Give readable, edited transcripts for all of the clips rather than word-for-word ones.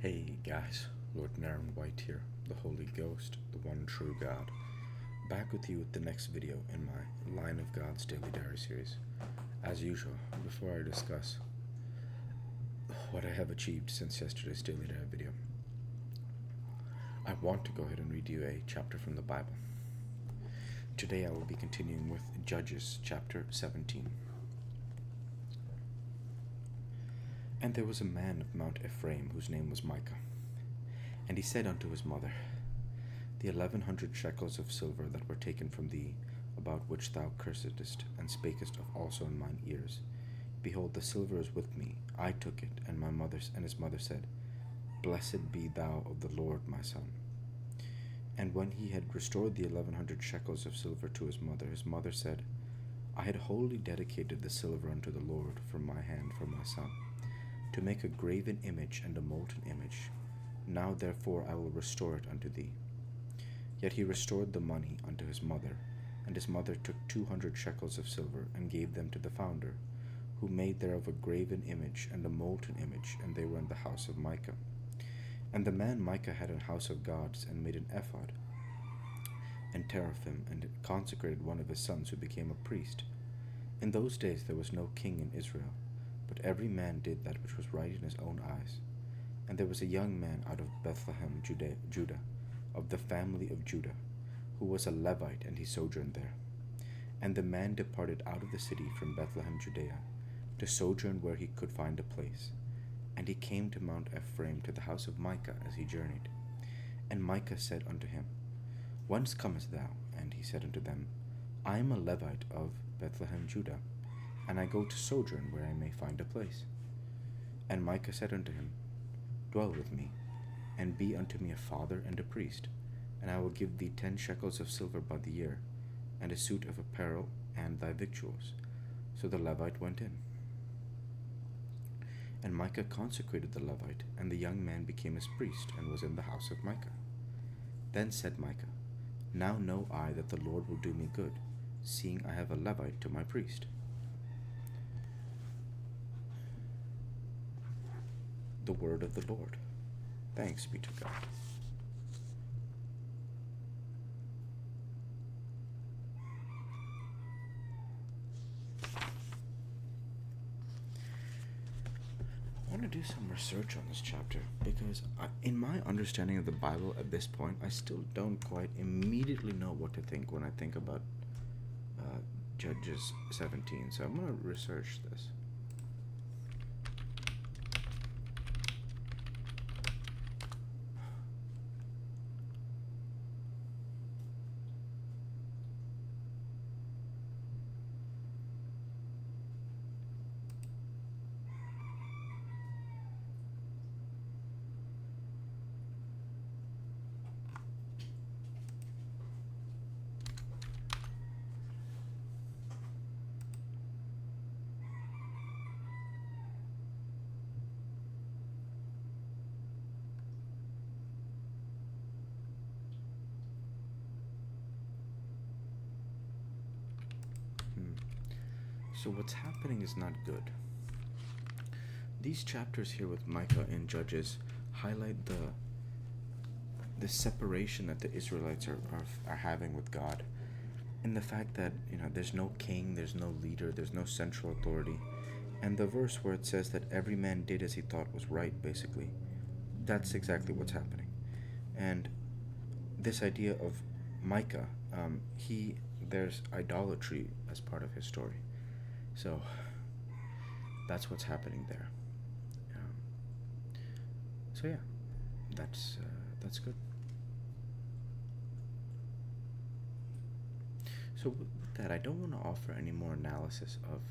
Hey guys, Lord Naren White here, the Holy Ghost, the one true God, back with you with the next video in my Line of God's Daily Diary series. As usual, before I discuss what I have achieved since yesterday's Daily Diary video, I want to go ahead and read you a chapter from the Bible. Today I will be continuing with Judges chapter 17. And there was a man of Mount Ephraim whose name was Micah. And he said unto his mother, The 1100 shekels of silver that were taken from thee, about which thou cursedst, and spakest of also in mine ears, behold, the silver is with me. I took it, and his mother said, Blessed be thou of the Lord, my son. And when he had restored the 1100 shekels of silver to his mother said, I had wholly dedicated the silver unto the Lord from my hand for my son, to make a graven image and a molten image. Now therefore I will restore it unto thee. Yet he restored the money unto his mother, and his mother took 200 shekels of silver, and gave them to the founder, who made thereof a graven image and a molten image, and they were in the house of Micah. And the man Micah had an house of gods, and made an ephod, and teraphim, and consecrated one of his sons, who became a priest. In those days there was no king in Israel, but every man did that which was right in his own eyes. And there was a young man out of Bethlehem, Judah, of the family of Judah, who was a Levite, and he sojourned there. And the man departed out of the city from Bethlehem, Judea, to sojourn where he could find a place. And he came to Mount Ephraim, to the house of Micah, as he journeyed. And Micah said unto him, Whence comest thou? And he said unto them, I am a Levite of Bethlehem, Judah, and I go to sojourn where I may find a place. And Micah said unto him, Dwell with me, and be unto me a father and a priest, and I will give thee 10 shekels of silver by the year, and a suit of apparel, and thy victuals. So the Levite went in. And Micah consecrated the Levite, and the young man became his priest, and was in the house of Micah. Then said Micah, Now know I that the Lord will do me good, seeing I have a Levite to my priest. The word of the Lord. Thanks be to God. I want to do some research on this chapter because in my understanding of the Bible at this point, I still don't quite immediately know what to think when I think about Judges 17. So I'm going to research this. So what's happening is not good. These chapters here with Micah and Judges highlight the separation that the Israelites are having with God, in the fact that there's no king, there's no leader, there's no central authority, and the verse where it says that every man did as he thought was right, basically, that's exactly what's happening. And this idea of Micah, there's idolatry as part of his story. So that's what's happening there. So yeah, that's good. So with that, I don't want to offer any more analysis of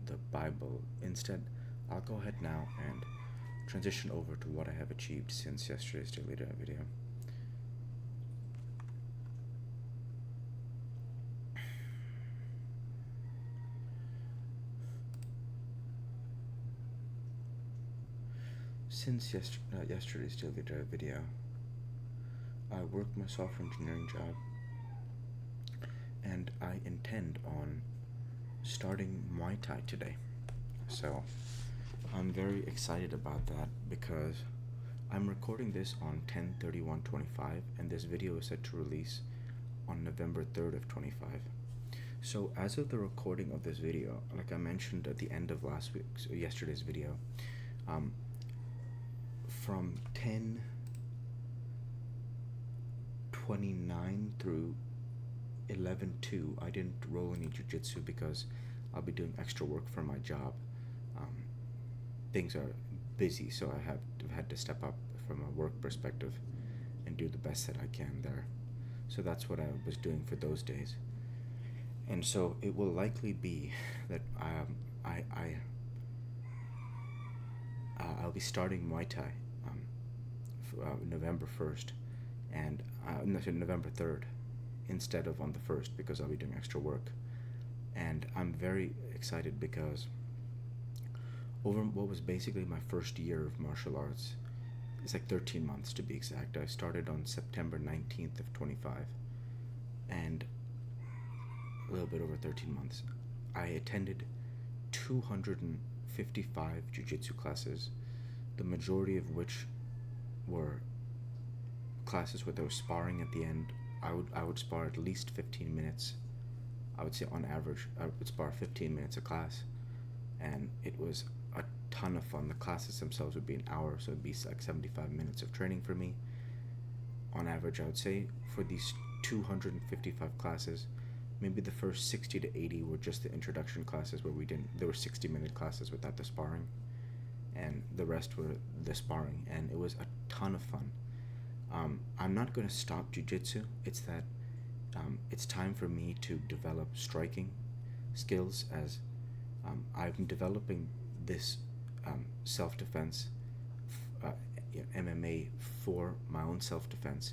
the Bible. Instead, I'll go ahead now and transition over to what I have achieved since yesterday's Daily Diary video. Since yesterday's Daily Diary video, I worked my software engineering job, and I intend on starting Muay Thai today. So I'm very excited about that because I'm recording this on 10/31/25, and this video is set to release on November 3rd of 25. So as of the recording of this video, like I mentioned at the end of yesterday's video, um, from 10:29 through 11:02, I didn't roll any jiu-jitsu because I'll be doing extra work for my job. Um, Things are busy, so I've had to step up from a work perspective and do the best that I can there. So that's what I was doing for those days. And so it will likely be that I'll be starting Muay Thai November 1st and no, sorry, November 3rd instead of on the 1st because I'll be doing extra work. And I'm very excited because over what was basically my first year of martial arts, it's like 13 months to be exact. I started on September 19th of 25, and a little bit over 13 months. I attended 255 jiu-jitsu classes, the majority of which were classes where there was sparring at the end. I would spar at least 15 minutes. I would say on average I would spar 15 minutes a class, and it was a ton of fun. The classes themselves would be an hour, so it'd be like 75 minutes of training for me. On average, I would say for these 255 classes, maybe the first 60 to 80 were just the introduction classes where there were 60-minute classes without the sparring, and the rest were the sparring, and it was a ton of fun. I'm not going to stop jiu-jitsu. It's that it's time for me to develop striking skills as I've been developing this self-defense, MMA for my own self-defense,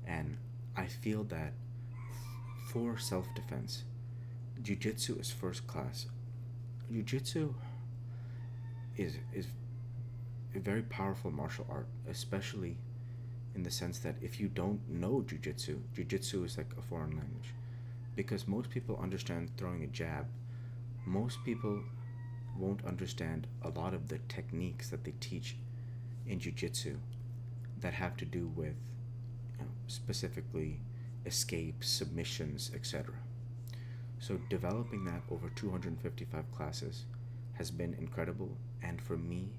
and I feel that for self-defense, jiu-jitsu is first class. Jiu-jitsu is a very powerful martial art, especially in the sense that if you don't know jiu-jitsu is like a foreign language, because most people understand throwing a jab. Most people won't understand a lot of the techniques that they teach in jiu-jitsu that have to do with, specifically escapes, submissions, etc. So developing that over 255 classes has been incredible, and for me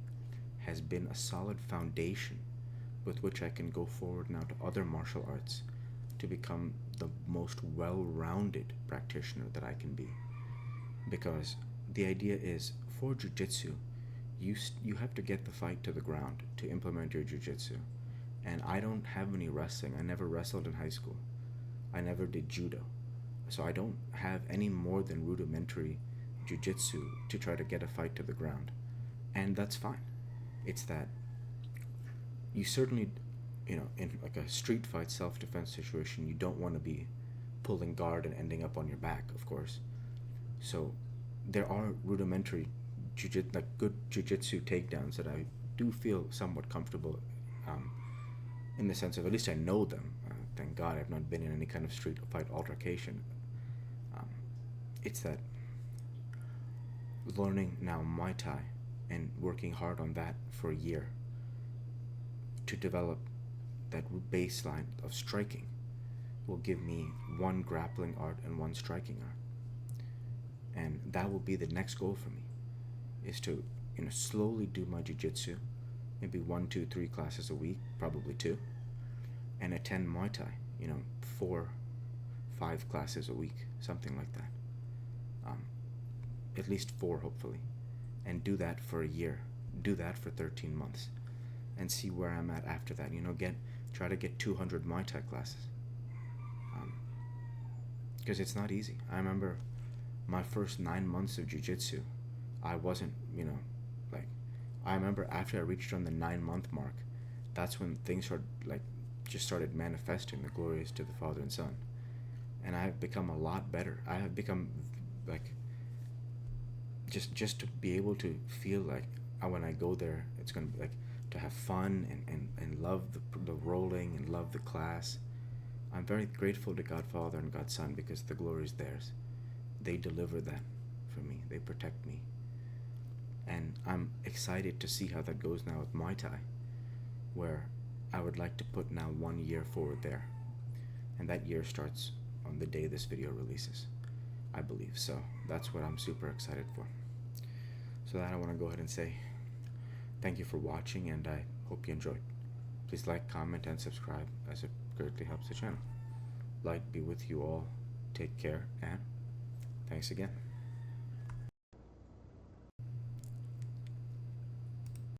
has been a solid foundation with which I can go forward now to other martial arts to become the most well-rounded practitioner that I can be. Because the idea is, for jiu-jitsu, you have to get the fight to the ground to implement your jiu-jitsu. And I don't have any wrestling. I never wrestled in high school. I never did judo. So I don't have any more than rudimentary jiu-jitsu to try to get a fight to the ground. And that's fine. It's that you certainly, in like a street fight self-defense situation, you don't want to be pulling guard and ending up on your back, of course. So there are rudimentary good jiu-jitsu takedowns that I do feel somewhat comfortable in the sense of at least I know them. Thank God I've not been in any kind of street fight altercation. It's that learning now Muay Thai and working hard on that for a year to develop that baseline of striking will give me one grappling art and one striking art. And that will be the next goal for me, is to slowly do my jiu-jitsu, maybe 1, 2, 3 classes a week, probably 2, and attend Muay Thai, 4, 5 classes a week, something like that. At least 4, hopefully, and do that for a year, do that for 13 months, and see where I'm at after that. Try to get 200 Muay Thai classes, because it's not easy. I remember my first 9 months of jiu-jitsu, I wasn't, I remember after I reached on the 9-month mark, that's when things started manifesting. The glories to the Father and Son, and I have become a lot better. I have become just to be able to feel like when I go there, it's gonna be to have fun and love the rolling and love the class. I'm very grateful to God Father and God Son because the glory is theirs. They deliver that for me. They protect me. And I'm excited to see how that goes now with Muay Thai, where I would like to put now 1 year forward there. And that year starts on the day this video releases, I believe. So that's what I'm super excited for. So that I want to go ahead and say thank you for watching, and I hope you enjoyed. Please like, comment, and subscribe, as it greatly helps the channel. Light be with you all. Take care, and thanks again.